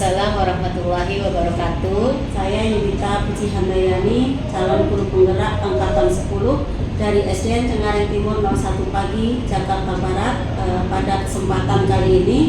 Waalaikumsalam warahmatullahi wabarakatuh. Saya Yudita Puji Handayani, calon guru penggerak angkatan 10 dari SDN Cengkareng Timur 01 Pagi, Jakarta Barat. Pada kesempatan kali ini,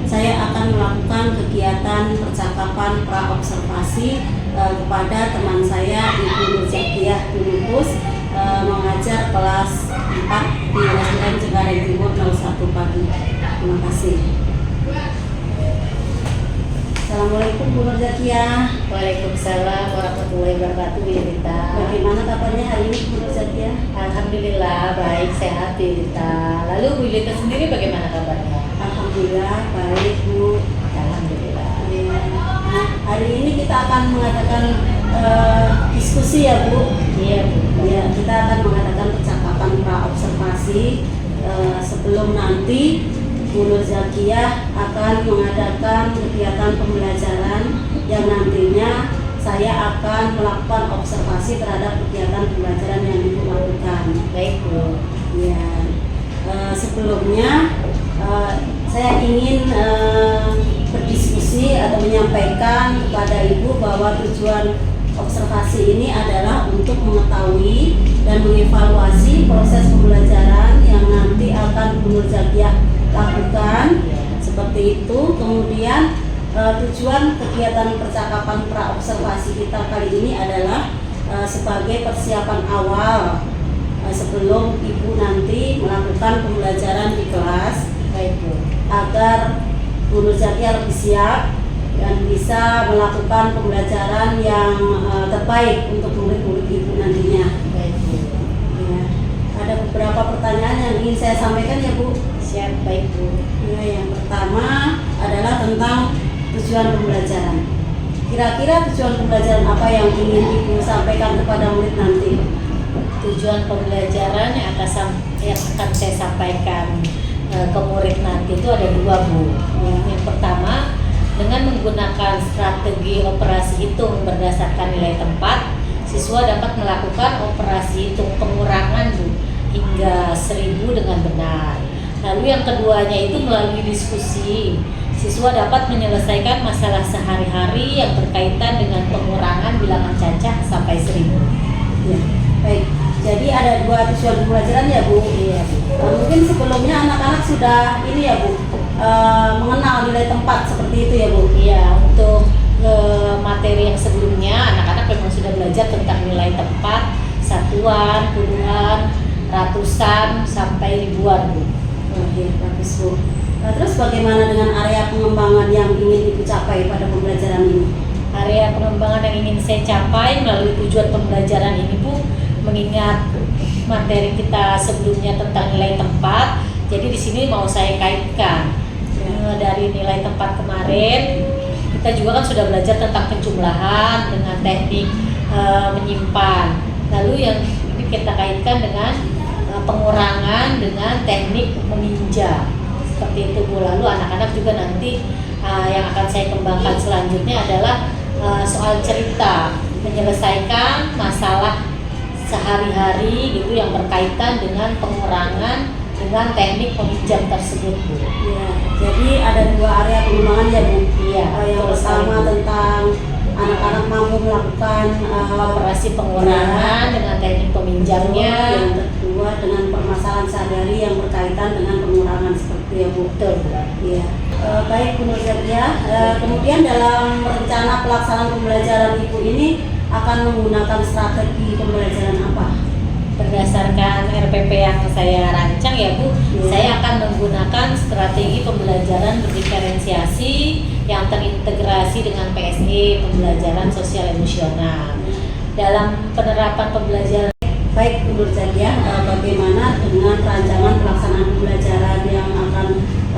saya akan melakukan kegiatan percakapan praobservasi kepada teman saya, Ibu Nur Zakiah Dunupus, mengajar kelas 4 di SDN Cengkareng Timur 01 Pagi. Terima kasih. Assalamualaikum Bu Nur Zakiah. Waalaikumsalam warahmatullahi wabarakatuh, Yudita. Bagaimana kabarnya hari ini Bu Nur Zakiah? Alhamdulillah baik, sehat, Yudita. Lalu Bu Yudita sendiri bagaimana kabarnya? Alhamdulillah baik Bu. Alhamdulillah. Ya. Nah, hari ini kita akan mengadakan diskusi ya Bu. Iya Bu. Ya, kita akan mengadakan percakapan praobservasi sebelum nanti Bu Nur Zakiah akan mengadakan kegiatan pembelajaran yang nantinya saya akan melakukan observasi terhadap kegiatan pembelajaran yang Ibu lakukan. Baik Bu. Ya, sebelumnya saya ingin berdiskusi atau menyampaikan kepada Ibu bahwa tujuan observasi ini adalah untuk mengetahui dan mengevaluasi proses pembelajaran yang nanti akan Bu Nur Zakiah lakukan, seperti itu. Kemudian tujuan kegiatan percakapan praobservasi kita kali ini adalah sebagai persiapan awal sebelum Ibu nanti melakukan pembelajaran di kelas. Baik Bu. Agar Bu Nur Zakiah lebih siap dan bisa melakukan pembelajaran yang terbaik untuk murid-murid Ibu nantinya. Baik Bu. Ya, ada beberapa pertanyaan yang ingin saya sampaikan ya Bu. Siap, baik Bu. Ya, yang pertama adalah tentang tujuan pembelajaran. Kira-kira tujuan pembelajaran apa yang ingin Ibu sampaikan kepada murid nanti? Tujuan pembelajaran yang akan saya sampaikan ke murid nanti itu ada dua Bu. Yang pertama, dengan menggunakan strategi operasi hitung berdasarkan nilai tempat, siswa dapat melakukan operasi hitung pengurangan Bu hingga 1000 dengan benar. Lalu yang keduanya itu melalui diskusi, siswa dapat menyelesaikan masalah sehari-hari yang berkaitan dengan pengurangan bilangan cacah sampai 1000. Ya, baik. Jadi ada dua tujuan pembelajaran ya Bu. Iya Bu. Mungkin sebelumnya anak-anak sudah ini ya Bu, mengenal nilai tempat seperti itu ya Bu. Iya, untuk materi yang sebelumnya anak-anak memang sudah belajar tentang nilai tempat, satuan, puluhan, ratusan sampai ribuan Bu. Oke, bagus Bu. Terus bagaimana dengan area pengembangan yang ingin Ibu capai pada pembelajaran ini? Area pengembangan yang ingin saya capai melalui tujuan pembelajaran ini Bu, mengingat materi kita sebelumnya tentang nilai tempat, jadi di sini mau saya kaitkan dari nilai tempat kemarin. Kita juga kan sudah belajar tentang penjumlahan dengan teknik menyimpan. Lalu yang ini kita kaitkan dengan pengurangan dengan teknik meminjam. Seperti itu Bu. Lalu anak-anak juga nanti yang akan saya kembangkan selanjutnya adalah soal cerita, menyelesaikan masalah sehari-hari gitu yang berkaitan dengan pengurangan dengan teknik meminjam tersebut Bu. Ya, jadi ada dua area pengembangan ya Bu. Iya. Yang pertama tentang anak-anak mampu melakukan operasi pengurangan dengan teknik peminjamnya. Yang kedua dengan permasalahan sehari-hari yang berkaitan dengan pengurangan seperti ya Bu. Betul Bu. Iya. Baik Bu Nur Zakiah. Kemudian dalam rencana pelaksanaan pembelajaran Ibu ini akan menggunakan strategi pembelajaran apa? Berdasarkan RPP yang saya rancang ya Bu, saya akan menggunakan strategi pembelajaran berdiferensiasi yang terintegrasi dengan PSE, pembelajaran sosial emosional. Dalam penerapan pembelajaran. Baik Bu Nur Zakiah, bagaimana dengan rancangan pelaksanaan pembelajaran yang akan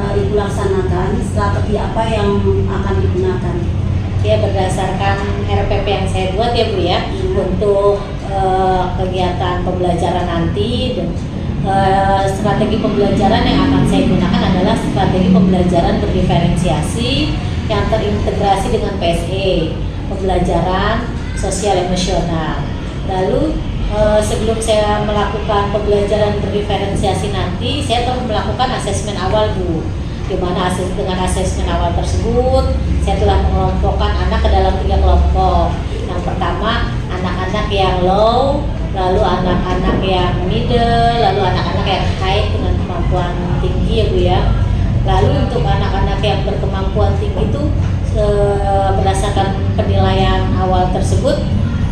Ibu laksanakan? Strategi apa yang akan digunakan? Ya, berdasarkan RPP yang saya buat ya Bu ya, untuk kegiatan pembelajaran nanti, strategi pembelajaran yang akan saya gunakan adalah strategi pembelajaran berdiferensiasi yang terintegrasi dengan PSE, pembelajaran sosial emosional. Lalu sebelum saya melakukan pembelajaran berdiferensiasi nanti, saya telah melakukan asesmen awal Bu. di mana dengan asesmen awal tersebut saya telah mengelompokkan anak ke dalam 3 kelompok. Yang pertama anak-anak yang low, lalu anak-anak yang middle, lalu anak-anak yang high dengan kemampuan tinggi ya Bu ya. Lalu untuk anak-anak yang berkemampuan tinggi itu berdasarkan penilaian awal tersebut,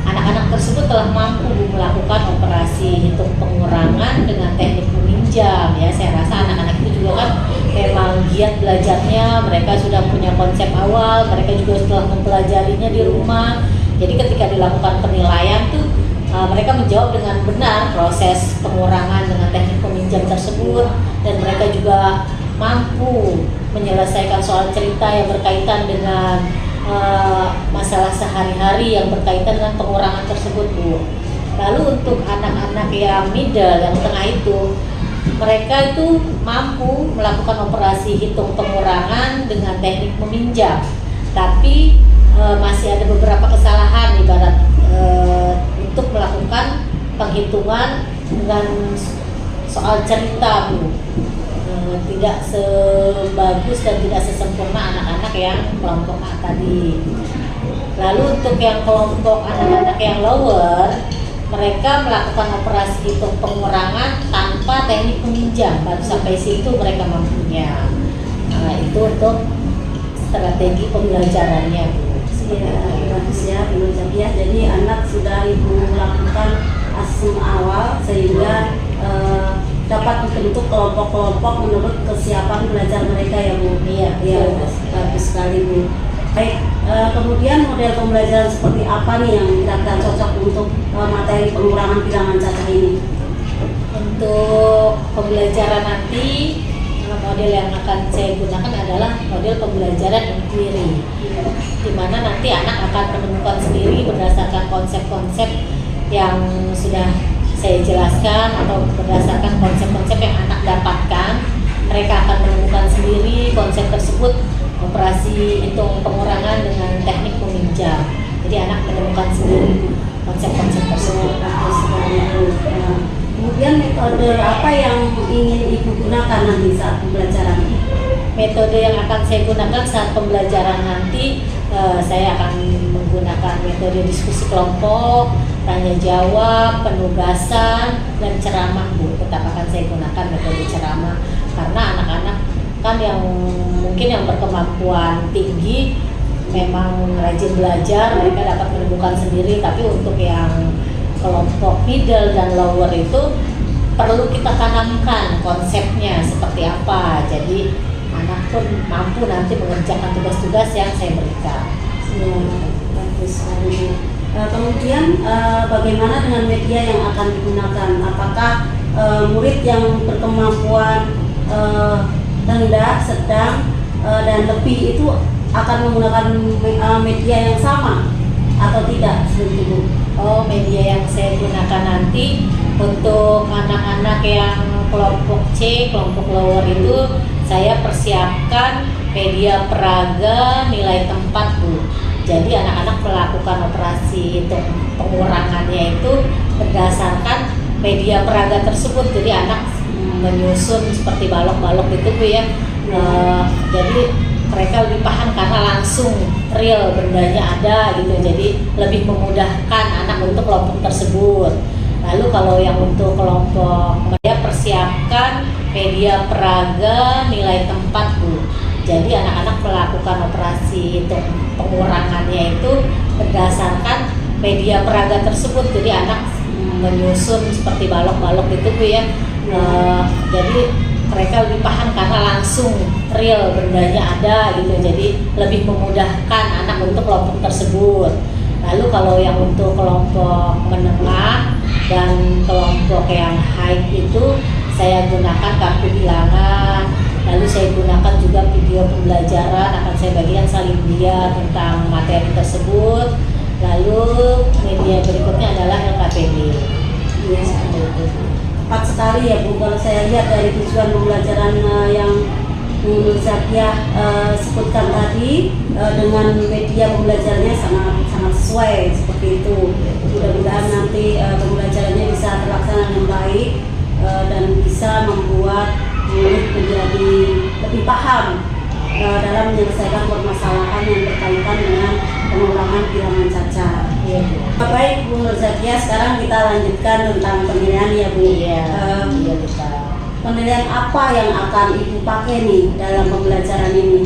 anak-anak tersebut telah mampu melakukan operasi hitung pengurangan dengan teknik meminjam ya. Saya rasa anak-anak itu juga kan memang giat belajarnya, mereka sudah punya konsep awal, mereka juga setelah mempelajarinya di rumah. Jadi ketika dilakukan penilaian tuh mereka menjawab dengan benar proses pengurangan dengan teknik peminjam tersebut, dan mereka juga mampu menyelesaikan soal cerita yang berkaitan dengan masalah sehari-hari yang berkaitan dengan pengurangan tersebut Bu. Lalu untuk anak-anak yang middle, yang tengah itu, mereka itu mampu melakukan operasi hitung pengurangan dengan teknik meminjam, tapi masih ada beberapa kesalahan ibarat untuk melakukan penghitungan dengan soal cerita Bu. Tidak sebagus dan tidak sesempurna anak-anak yang kelompok A tadi. Lalu untuk yang kelompok anak-anak yang lower, mereka melakukan operasi hitung pengurangan tanpa teknik meminjam, baru sampai situ mereka mampunya. Itu untuk strategi pembelajarannya Bu. Ya, bagus ya Bu Zakiah. Jadi anak sudah Ibu melakukan asesmen awal sehingga dapat dibentuk kelompok-kelompok menurut kesiapan belajar mereka ya Bu. Iya, bagus sekali Bu. Baik, kemudian model pembelajaran seperti apa nih yang kira-kira cocok untuk materi pengurangan bilangan cacah ini? Untuk pembelajaran nanti, model yang akan saya gunakan adalah model pembelajaran inquiry, di mana nanti anak akan menemukan sendiri berdasarkan konsep-konsep yang sudah saya jelaskan atau berdasarkan konsep-konsep yang anak dapatkan. Mereka akan menemukan sendiri konsep tersebut, operasi hitung pengurangan dengan teknik meminjam. Jadi anak menemukan sendiri konsep-konsep tersebut. Kemudian metode apa yang ingin Ibu gunakan nanti saat pembelajaran? Metode yang akan saya gunakan saat pembelajaran nanti, saya akan menggunakan metode diskusi kelompok, tanya jawab, penugasan, dan ceramah Bu. Tetap akan saya gunakan metode ceramah karena anak-anak kan yang mungkin yang berkemampuan tinggi memang rajin belajar, mereka dapat menemukan sendiri. Tapi untuk yang kelompok middle dan lower itu perlu kita tanamkan konsepnya seperti apa. Jadi anak pun mampu nanti mengerjakan tugas-tugas yang saya berikan. Ya, bagus sekali. Kemudian bagaimana dengan media yang akan digunakan? Apakah murid yang berkemampuan rendah, sedang, dan lebih itu akan menggunakan media yang sama atau tidak seperti itu? Oh, media yang saya gunakan nanti untuk anak-anak yang kelompok C, kelompok lower itu saya persiapkan media peraga nilai tempat Bu. Jadi anak-anak melakukan operasi hitung pengurangannya itu berdasarkan media peraga tersebut. Jadi anak menyusun seperti balok-balok gitu Bu ya. Jadi mereka lebih paham karena langsung real bendanya ada gitu. Jadi lebih memudahkan anak untuk kelompok tersebut. Lalu kalau yang untuk kelompok mereka persiapkan media peraga nilai tempat Bu. Jadi anak-anak melakukan operasi hitung pengurangannya itu berdasarkan media peraga tersebut. Jadi anak menyusun seperti balok-balok gitu Bu ya. Jadi mereka lebih paham karena langsung real bendanya ada gitu. Jadi lebih memudahkan anak untuk kelompok tersebut. Lalu kalau yang untuk kelompok menengah dan kelompok yang high itu saya gunakan kartu bilangan. Lalu saya gunakan juga video pembelajaran, akan saya bagikan salin-dia tentang materi tersebut. Lalu media berikutnya adalah LKPD. Ya, tepat sekali ya Bu. Kalau saya lihat dari tujuan pembelajaran yang Bu Zakiah sebutkan tadi, dengan media pembelajarannya sangat sesuai seperti itu. Mudah-mudahan nanti pembelajarannya bisa terlaksana dengan baik dan bisa membuat murid menjadi lebih paham dalam menyelesaikan permasalahan yang berkaitan dengan pengurangan bilangan cacat. Iya, Bu. Baik Bu Nur Zakia, sekarang kita lanjutkan tentang penilaian ya Bu. Iya, iya kita. Penilaian apa yang akan Ibu pakai nih dalam pembelajaran ini?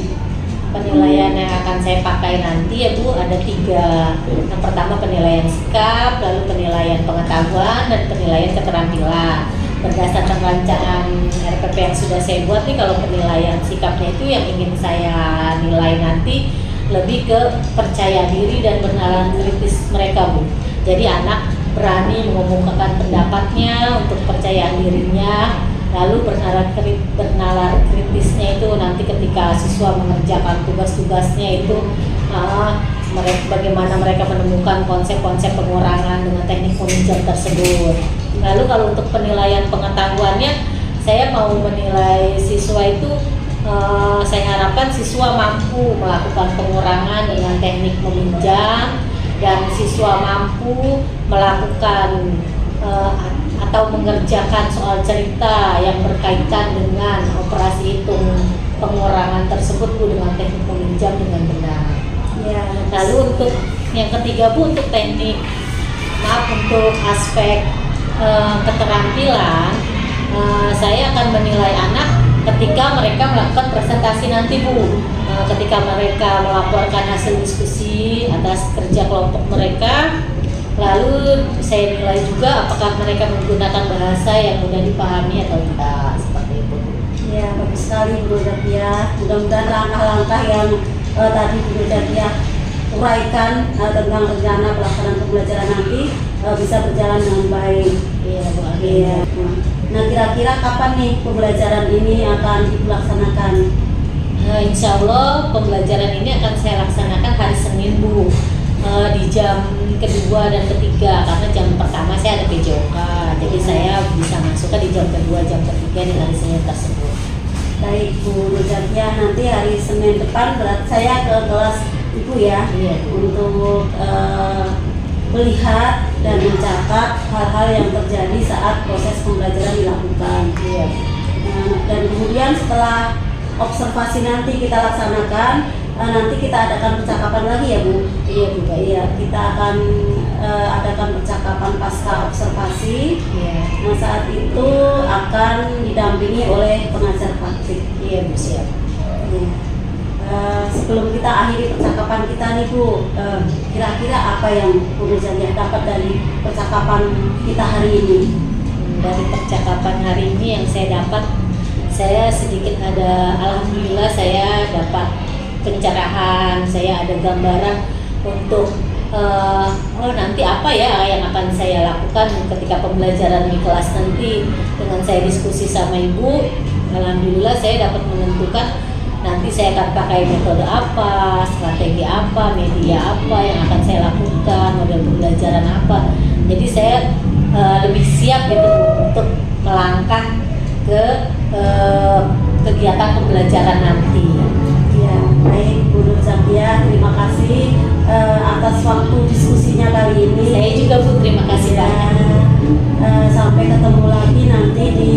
Penilaian yang akan saya pakai nanti ya Bu ada 3. Yang pertama penilaian sikap, lalu penilaian pengetahuan, dan penilaian keterampilan. Berdasarkan rancangan RPP yang sudah saya buat nih, kalau penilaian sikapnya itu yang ingin saya nilai nanti lebih ke percaya diri dan bernalar kritis mereka Bu. Jadi anak berani mengumumkan pendapatnya untuk kepercayaan dirinya, lalu bernalar kritisnya itu nanti ketika siswa mengerjakan tugas-tugasnya itu bagaimana mereka menemukan konsep-konsep pengurangan dengan teknik peminjam tersebut. Lalu kalau untuk penilaian pengetahuannya, saya mau menilai siswa itu saya harapkan siswa mampu melakukan pengurangan dengan teknik meminjam, dan siswa mampu melakukan atau mengerjakan soal cerita yang berkaitan dengan operasi hitung pengurangan tersebut Bu dengan teknik meminjam dengan benar. Ya. Lalu untuk yang ketiga Bu, untuk untuk aspek keterampilan, saya akan menilai anak ketika mereka melakukan presentasi nanti Bu. Ketika mereka melaporkan hasil diskusi atas kerja kelompok mereka, lalu saya nilai juga apakah mereka menggunakan bahasa yang mudah dipahami atau tidak, seperti itu. Ya, bagus sekali Bu Zakia. Mudah-mudahan langkah-langkah yang tadi Bu Zakia uraikan tentang rencana pelaksanaan pembelajaran nanti bisa berjalan dengan baik. Iya, Bu. Iya. Nah, kira-kira kapan nih pembelajaran ini akan dilaksanakan? Insya Allah pembelajaran ini akan saya laksanakan hari Senin Bu, di jam kedua dan ketiga, karena jam pertama saya ada PJOK, jadi saya bisa masuknya di jam kedua, jam ketiga di hari Senin tersebut. Baik Bu Nur Zakia, nanti hari Senin depan berarti saya ke kelas Ibu ya, Iya, Bu. untuk melihat dan mencatat hal-hal yang terjadi saat proses pembelajaran dilakukan. Iya. Dan kemudian setelah observasi nanti kita laksanakan, nanti kita adakan percakapan lagi ya Bu. Iya, Bu. Iya, kita akan adakan percakapan pasca observasi. Iya. Nah, saat itu akan didampingi oleh pengajar praktik. Iya, Bu, siap. Ya. Sebelum kita akhiri percakapan kita nih Bu, kira-kira apa yang Bu Nur Zakia dapat dari percakapan kita hari ini? Dari percakapan hari ini yang saya dapat, saya sedikit alhamdulillah saya dapat pencerahan, saya ada gambaran untuk nanti apa ya yang akan saya lakukan ketika pembelajaran di kelas nanti. Dengan saya diskusi sama Ibu, alhamdulillah saya dapat menentukan nanti saya akan pakai metode apa, strategi apa, media apa yang akan saya lakukan, model pembelajaran apa. Jadi saya lebih siap gitu untuk melangkah ke kegiatan pembelajaran nanti. Ya, baik Bu Nur Zakia, terima kasih atas waktu diskusinya kali ini. Saya juga Bu, terima kasih Ya, banyak. sampai ketemu lagi nanti di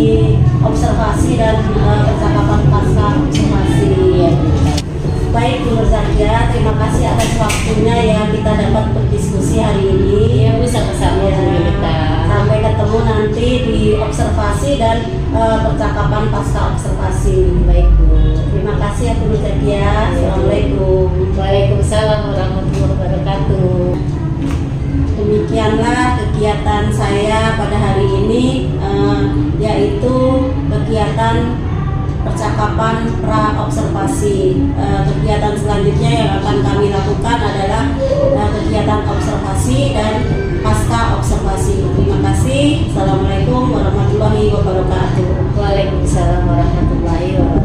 observasi dan percakapan pasca observasi. Iya, Bu. Baik Bu Nur Zakia, terima kasih atas waktunya yang kita dapat berdiskusi hari ini. Iya, Bu, sama-sama Bu Yulita. Sampai ketemu nanti di observasi dan percakapan pasca observasi. Baik, Bu. Terima kasih ya Bu Nur Zakia. Assalamualaikum. Waalaikumsalam warahmatullahi wabarakatuh. Demikianlah kegiatan saya pada hari ini, yaitu kegiatan percakapan pra-observasi. Kegiatan selanjutnya yang akan kami lakukan adalah kegiatan observasi dan pasca observasi. Terima kasih. Assalamualaikum warahmatullahi wabarakatuh. Waalaikumsalam warahmatullahi wabarakatuh.